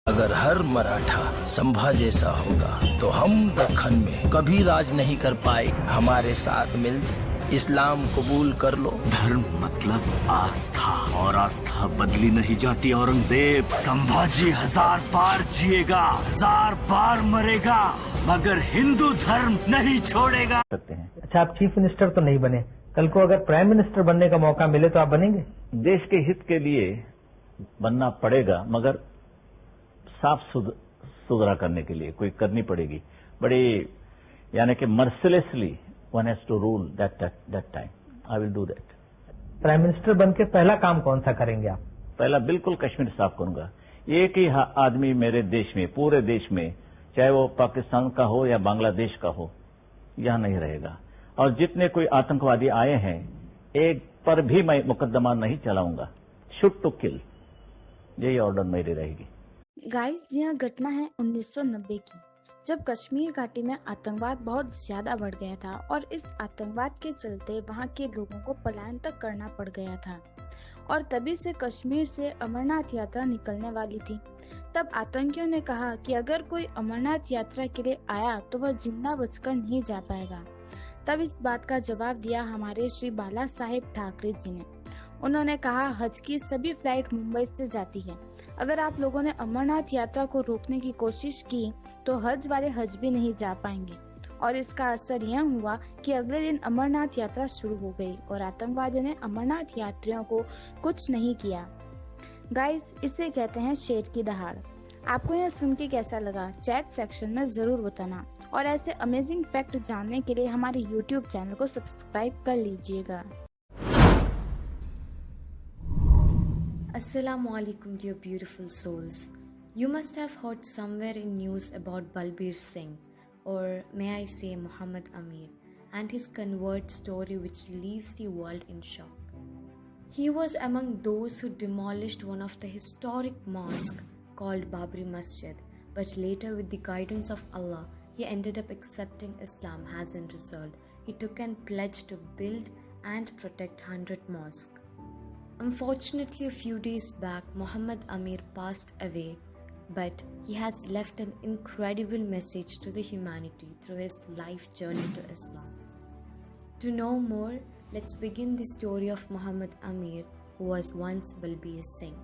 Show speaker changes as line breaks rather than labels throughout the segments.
अगर हर मराठा संभा जैसा होगा तो हम दक्खन में कभी राज नहीं कर पाए। हमारे साथ मिल इस्लाम कबूल कर लो।
धर्म मतलब आस्था, और आस्था बदली नहीं जाती। औरंगजेब संभाजी 1000 बार जिएगा, 1000 बार मरेगा, मगर हिंदू धर्म नहीं छोड़ेगा।
अच्छा, आप चीफ मिनिस्टर तो नहीं बने, कल को अगर प्राइम मिनिस्टर बनने का मौका मिले तो आप बनेंगे?
देश के हित के लिए बनना पड़ेगा, मगर साफ सुथरा करने के लिए कोई करनी पड़ेगी। बड़ी यानी कि mercilessly one has to rule that time. I will do that.
Prime minister बन के पहला काम कौन सा करेंगे आप?
पहला बिल्कुल कश्मीर साफ करूंगा। एक ही आदमी मेरे देश में, पूरे देश में, चाहे वो पाकिस्तान का हो या बांग्लादेश का हो, यहां नहीं रहेगा। और जितने कोई आतंकवादी आए हैं, एक पर भी मैं मुकदमा नहीं चलाऊंगा। शूट टू किल, यही ऑर्डर मेरी रहेगी।
गाइस, यह घटना है 1990 की, जब कश्मीर घाटी में आतंकवाद बहुत ज्यादा बढ़ गया था और इस आतंकवाद के चलते वहां के लोगों को पलायन तक करना पड़ गया था। और तभी से कश्मीर से अमरनाथ यात्रा निकलने वाली थी। तब आतंकियों ने कहा कि अगर कोई अमरनाथ यात्रा के लिए आया तो वह जिंदा बचकर नहीं जा पाएगा। तब इस बात का जवाब दिया हमारे श्री बाला साहेब ठाकरे जी ने। उन्होंने कहा, हज की सभी फ्लाइट मुंबई से जाती है। अगर आप लोगों ने अमरनाथ यात्रा को रोकने की कोशिश की तो हज वाले हज भी नहीं जा पाएंगे। और इसका असर यह हुआ कि अगले दिन अमरनाथ यात्रा शुरू हो गई और आतंकवादियों ने अमरनाथ यात्रियों को कुछ नहीं किया। गाइस, इसे कहते हैं शेर की दहाड़। आपको यह सुन के कैसा लगा, चैट सेक्शन में जरूर बताना। और ऐसे अमेजिंग फैक्ट जानने के लिए हमारे YouTube चैनल को सब्सक्राइब कर लीजिएगा।
Assalamu alaikum, dear beautiful souls. You must have heard somewhere in news about BALBIR Singh, or may I say Mohammed AMIR, and his convert story which leaves the world in shock. He was among those who demolished one of the historic mosques called Babri Masjid, but later with the guidance of Allah, he ended up accepting Islam as a result. He took an pledge to build and protect 100 mosques. Unfortunately, a few days back, Mohammed AMIR passed away, but he has left an incredible message to the humanity through his life journey to Islam. To know more, let's begin the story of Mohammed AMIR, who was once BALBIR Singh.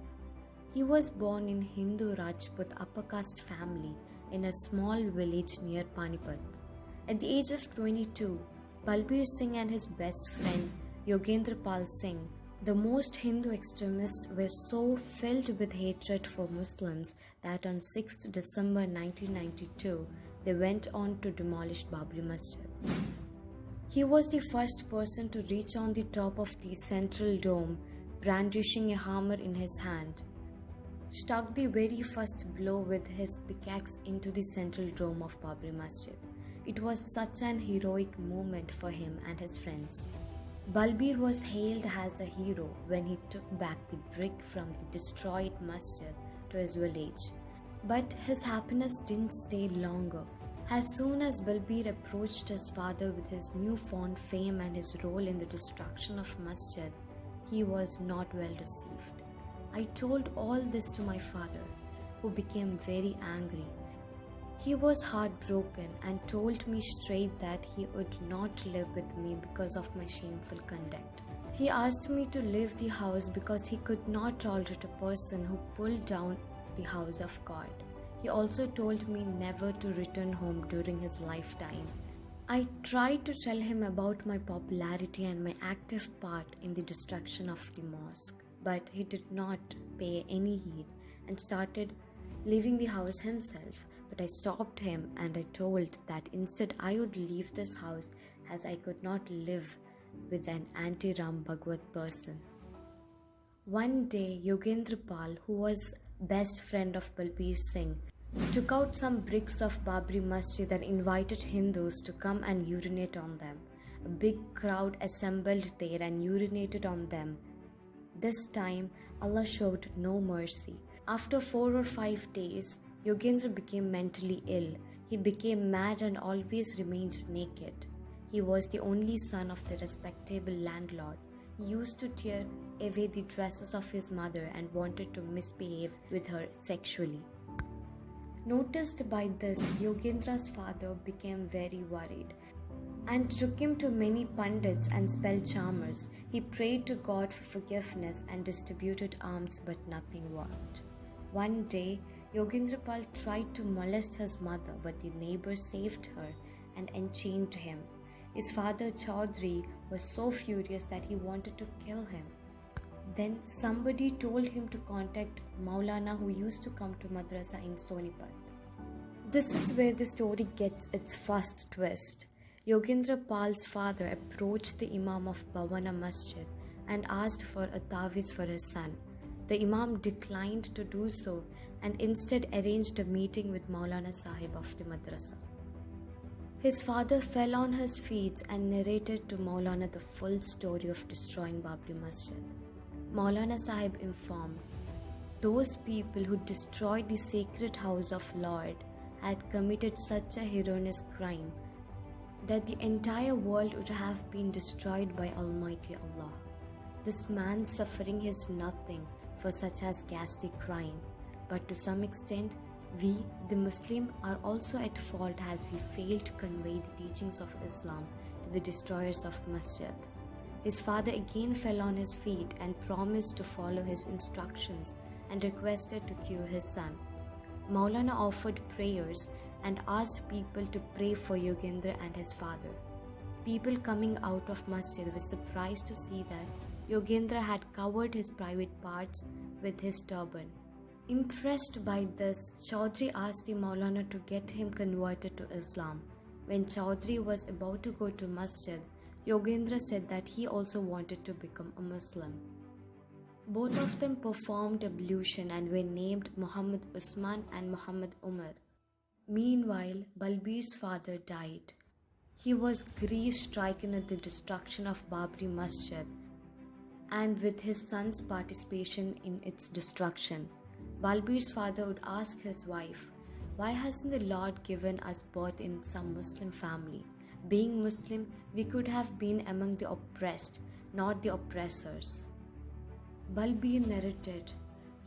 He was born in Hindu Rajput upper caste family in a small village near Panipat. At the age of 22, BALBIR Singh and his best friend Yogendra Pal Singh, the most Hindu extremists, were so filled with hatred for Muslims that on 6th December 1992, they went on to demolish Babri Masjid. He was the first person to reach on the top of the central dome, brandishing a hammer in his hand. Struck the very first blow with his pickaxe into the central dome of Babri Masjid. It was such an heroic moment for him and his friends. BALBIR was hailed as a hero when he took back the brick from the destroyed masjid to his village. But his happiness didn't stay longer. As soon as BALBIR approached his father with his newfound fame and his role in the destruction of masjid, he was not well received. I told all this to my father, who became very angry. He was heartbroken and told me straight that he would not live with me because of my shameful conduct. He asked me to leave the house because he could not tolerate a person who pulled down the house of God. He also told me never to return home during his lifetime. I tried to tell him about my popularity and my active part in the destruction of the mosque, but he did not pay any heed and started leaving the house himself. But I stopped him and I told that instead I would leave this house as I could not live with an anti-Ram Bhagwat person. One day, Yogendra Pal, who was best friend of BALBIR Singh, took out some bricks of Babri Masjid and invited Hindus to come and urinate on them. A big crowd assembled there and urinated on them. This time, Allah showed no mercy. After 4 or 5 days, Yogendra became mentally ill. He became mad and always remained naked. He was the only son of the respectable landlord. He used to tear away the dresses of his mother and wanted to misbehave with her sexually. Noticed by this, Yogendra's father became very worried and took him to many pundits and spell charmers. He prayed to God for forgiveness and distributed alms, but nothing worked. One day, Yogendrapal tried to molest his mother, but the neighbor saved her and enchained him. His father Chaudhry was so furious that he wanted to kill him. Then somebody told him to contact Maulana, who used to come to madrasa in Sonipat. This is where the story gets its first twist. Yogendrapal's father approached the Imam of Bhavana Masjid and asked for a taviz for his son. The Imam declined to do so and instead arranged a meeting with Maulana Sahib of the madrasa. His father fell on his feet and narrated to Maulana the full story of destroying Babri Masjid. Maulana Sahib informed, those people who destroyed the sacred house of Lord had committed such a heinous crime that the entire world would have been destroyed by Almighty Allah. This man's suffering is nothing for such as ghastly crime, but to some extent, we, the Muslim, are also at fault as we fail to convey the teachings of Islam to the destroyers of Masjid. His father again fell on his feet and promised to follow his instructions and requested to cure his son. Maulana offered prayers and asked people to pray for Yogendra and his father. People coming out of Masjid were surprised to see that Yogendra had covered his private parts with his turban. Impressed by this, Chaudhry asked the Maulana to get him converted to Islam. When Chaudhry was about to go to Masjid, Yogendra said that he also wanted to become a Muslim. Both of them performed ablution and were named Muhammad Usman and Muhammad Umar. Meanwhile, Balbir's father died. He was grief-stricken at the destruction of Babri Masjid and with his son's participation in its destruction. Balbir's father would ask his wife, "Why hasn't the Lord given us birth in some Muslim family? Being Muslim, we could have been among the oppressed, not the oppressors." Balbir narrated,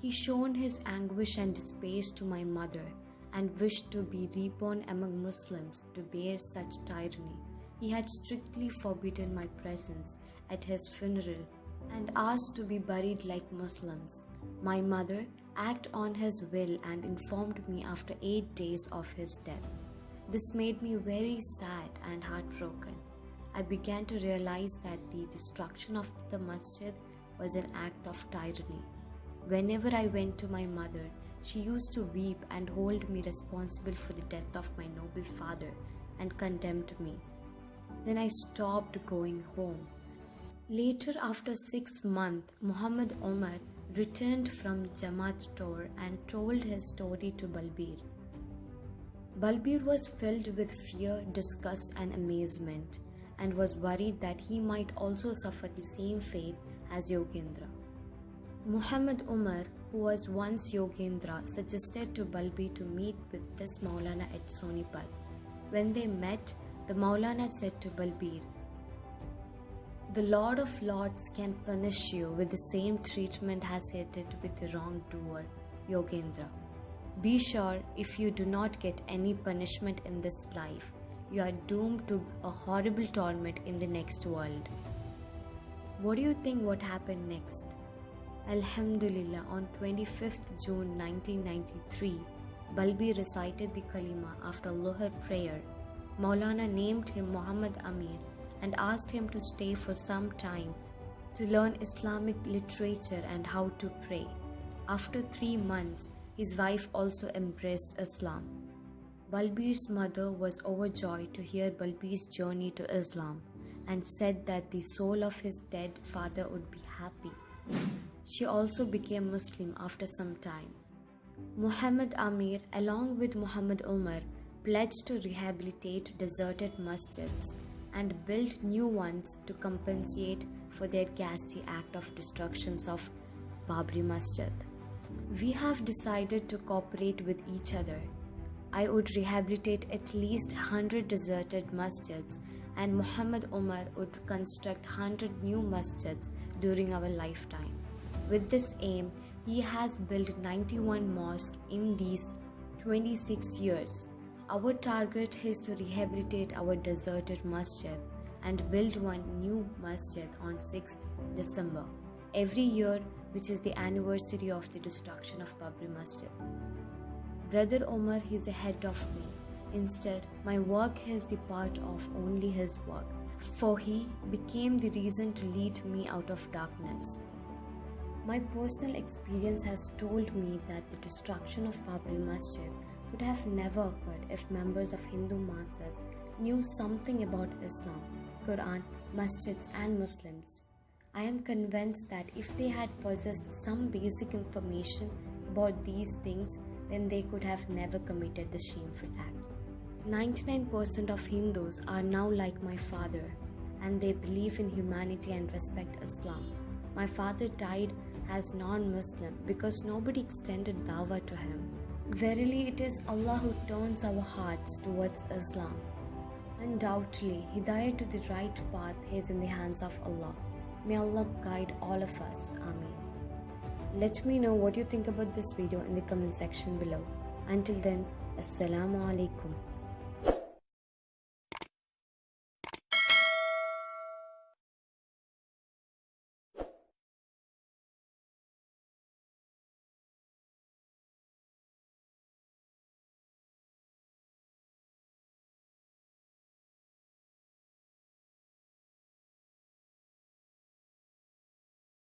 "He shown his anguish and despair to my mother and wished to be reborn among Muslims to bear such tyranny. He had strictly forbidden my presence at his funeral and asked to be buried like Muslims. My mother acted on his will and informed me after 8 days of his death. This made me very sad and heartbroken. I began to realize that the destruction of the masjid was an act of tyranny. Whenever I went to my mother, she used to weep and hold me responsible for the death of my noble father and condemned me. Then I stopped going home. Later, after 6 months, Muhammad Umar returned from Jamaat tour and told his story to Balbir. Balbir was filled with fear, disgust and amazement and was worried that he might also suffer the same fate as Yogendra. Muhammad Umar, who was once Yogendra, suggested to Balbir to meet with this Maulana at Sonipat. When they met, the Maulana said to Balbir, "The Lord of Lords can punish you with the same treatment as he did with the wrongdoer, Yogendra. Be sure if you do not get any punishment in this life, you are doomed to a horrible torment in the next world." What do you think what happened next? Alhamdulillah, on 25th June 1993, Balbir recited the Kalima after Lohar prayer. Maulana named him Muhammad Amir and asked him to stay for some time to learn Islamic literature and how to pray. After 3 months, his wife also embraced Islam. Balbir's mother was overjoyed to hear Balbir's journey to Islam and said that the soul of his dead father would be happy. She also became Muslim after some time. Muhammad Amir, along with Muhammad Umar, pledged to rehabilitate deserted masjids and build new ones to compensate for their ghastly act of destructions of Babri Masjid. We have decided to cooperate with each other. I would rehabilitate at least 100 deserted masjids and Muhammad Umar would construct 100 new masjids during our lifetime. With this aim, he has built 91 mosques in these 26 years. Our target is to rehabilitate our deserted masjid and build one new masjid on 6th December every year, which is the anniversary of the destruction of Babri Masjid. Brother Omar is ahead of me. Instead, my work is the part of only his work, for he became the reason to lead me out of darkness. My personal experience has told me that the destruction of Babri Masjid would have never occurred if members of Hindu masses knew something about Islam, Quran, masjids and Muslims. I am convinced that if they had possessed some basic information about these things, then they could have never committed the shameful act. 99% of Hindus are now like my father, and they believe in humanity and respect Islam. My father died as non-Muslim because nobody extended dawah to him. Verily, it is Allah who turns our hearts towards Islam. Undoubtedly, hidayah to the right path is in the hands of Allah. May Allah guide all of us. Ameen. Let me know what you think about this video in the comment section below. Until then, Assalamu alaikum.